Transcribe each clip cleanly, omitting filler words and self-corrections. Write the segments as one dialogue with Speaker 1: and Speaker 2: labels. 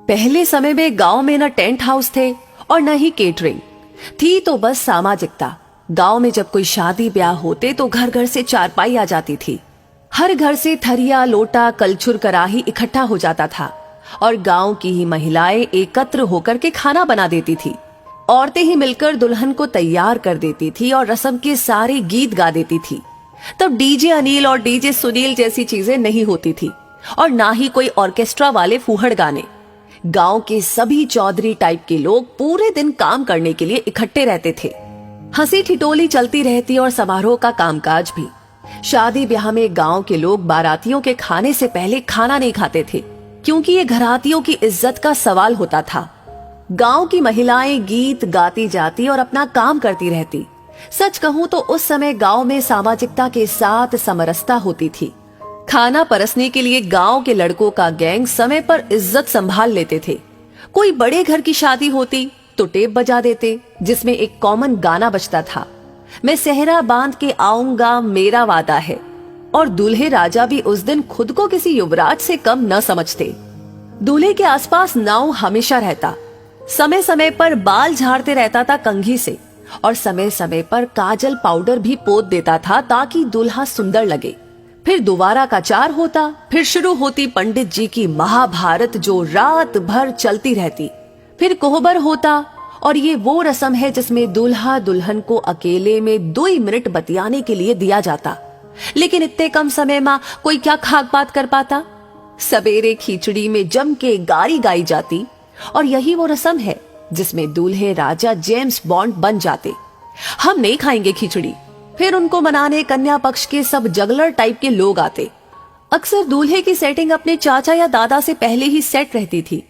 Speaker 1: पहले समय में गांव में न टेंट हाउस थे और न ही केटरिंग थी, तो बस सामाजिकता। गांव में जब कोई शादी ब्याह होते तो घर घर से चारपाई आ जाती थी। हर घर से थरिया, लोटा, कलछुल, कराही इकट्ठा हो जाता था और गांव की ही महिलाएं एकत्र होकर के खाना बना देती थी। औरतें ही मिलकर दुल्हन को तैयार कर देती थी और रस्म के सारे गीत गा देती थी। तब डीजे अनिल और डीजे सुनील जैसी चीजें नहीं होती थी और ना ही कोई ऑर्केस्ट्रा वाले फूहड़ गाने। गांव के सभी चौधरी टाइप के लोग पूरे दिन काम करने के लिए इकट्ठे रहते थे। हंसी ठिठोली चलती रहती और समारोह का कामकाज भी। शादी ब्याह में गांव के लोग बारातियों के खाने से पहले खाना नहीं खाते थे, क्योंकि ये घरातियों की इज्जत का सवाल होता था। गांव की महिलाएं गीत गाती जाती और अपना काम करती रहती। सच कहूं तो उस समय गांव में सामाजिकता के साथ समरसता होती थी। खाना परसने के लिए गांव के लड़कों का गैंग समय पर इज्जत संभाल लेते थे। कोई बड़े घर की शादी होती तो टेप बजा देते, जिसमें एक कॉमन गाना बजता था, मैं सेहरा बांध के आऊंगा मेरा वादा है। और दूल्हे राजा भी उस दिन खुद को किसी युवराज से कम न समझते। दूल्हे के आसपास नाव हमेशा रहता। समय समय पर बाल झाड़ते रहता था कंघी से और समय समय पर काजल पाउडर भी पोत देता था ताकि दूल्हा सुंदर लगे। फिर दोबारा का चार होता। फिर शुरू होती पंडित जी की महाभारत, जो रात भर चलती रहती। फिर कोहबर होता और ये वो रस्म है जिसमें दूल्हा दुल्हन को अकेले में 2 मिनट बतियाने के लिए दिया जाता। लेकिन इतने कम समय में कोई क्या खाक बात कर पाता। सवेरे खिचड़ी में जम के गारी गाई जाती और यही वो रस्म है जिसमें दूल्हे राजा जेम्स बॉन्ड बन जाते। हम नहीं खाएंगे खिचड़ी। फिर उनको मनाने कन्या पक्ष के सब जगलर टाइप के लोग आते। अक्सर दूल्हे की सेटिंग अपने चाचा या दादा से पहले ही सेट रहती थी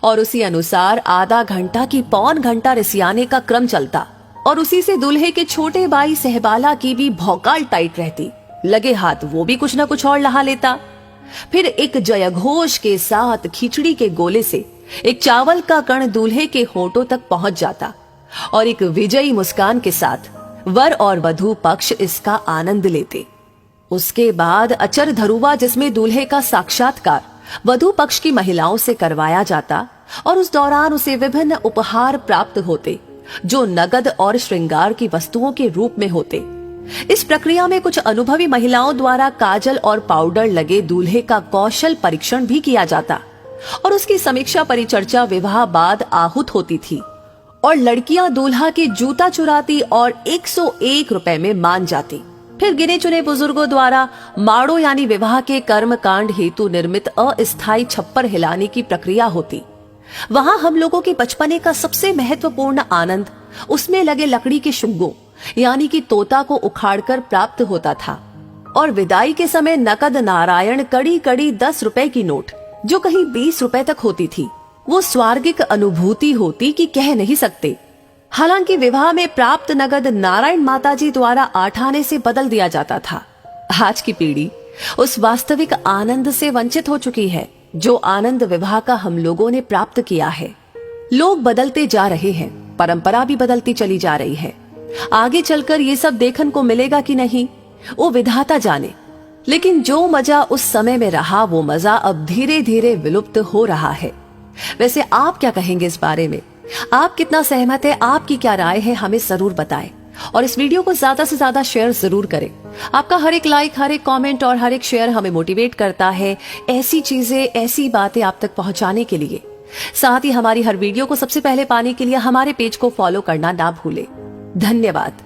Speaker 1: और उसी अनुसार आधा घंटा की पौन घंटा रिसियाने का क्रम चलता और उसी से दूल्हे के छोटे भाई सहबाला की भी भौकाल टाइट रहती। लगे हाथ वो भी कुछ न कुछ और लहा लेता। फिर एक जयघोष के साथ खिचड़ी के गोले से एक चावल का कण दूल्हे के होठों तक पहुंच जाता और एक विजयी मुस्कान के साथ वर और वधू पक्ष इसका आनंद लेते। उसके बाद अचर धरुवा, जिसमें दूल्हे का साक्षात्कार वधू पक्ष की महिलाओं से करवाया जाता और उस दौरान उसे विभिन्न उपहार प्राप्त होते, जो नगद और श्रृंगार की वस्तुओं के रूप में होते। इस प्रक्रिया में कुछ अनुभवी महिलाओं द्वारा काजल और पाउडर लगे दूल्हे का कौशल परीक्षण भी किया जाता और उसकी समीक्षा परिचर्चा विवाह बाद आहूत होती थी और लड़कियां दूल्हा के जूता चुराती और 101 रुपए में मान जाती। फिर गिने चुने बुजुर्गों द्वारा माड़ो यानी विवाह के कर्म कांड हेतु निर्मित अस्थायी छप्पर हिलाने की प्रक्रिया होती। वहां हम लोगों के बचपने का सबसे महत्वपूर्ण आनंद उसमें लगे लकड़ी के शुंगों यानी कि तोता को उखाड़कर प्राप्त होता था और विदाई के समय नकद नारायण कड़ी कड़ी 10 रुपए की नोट, जो कहीं 20 रुपए तक होती थी। वो स्वर्गिक अनुभूति होती कि कह नहीं सकते। हालांकि विवाह में प्राप्त नगद नारायण माताजी द्वारा आठाने से बदल दिया जाता था। आज की पीढ़ी उस वास्तविक आनंद से वंचित हो चुकी है जो आनंद विवाह का हम लोगों ने प्राप्त किया है। लोग बदलते जा रहे हैं, परंपरा भी बदलती चली जा रही है। आगे चलकर ये सब देखने को मिलेगा कि नहीं, वो विधाता जाने। लेकिन जो मजा उस समय में रहा, वो मजा अब धीरे धीरे विलुप्त हो रहा है। वैसे आप क्या कहेंगे इस बारे में? आप कितना सहमत है? आपकी क्या राय है? हमें जरूर बताएं और इस वीडियो को ज्यादा से ज्यादा शेयर जरूर करें। आपका हर एक लाइक, हर एक कमेंट और हर एक शेयर हमें मोटिवेट करता है ऐसी चीजें, ऐसी बातें आप तक पहुंचाने के लिए। साथ ही हमारी हर वीडियो को सबसे पहले पाने के लिए हमारे पेज को फॉलो करना ना भूलें। धन्यवाद।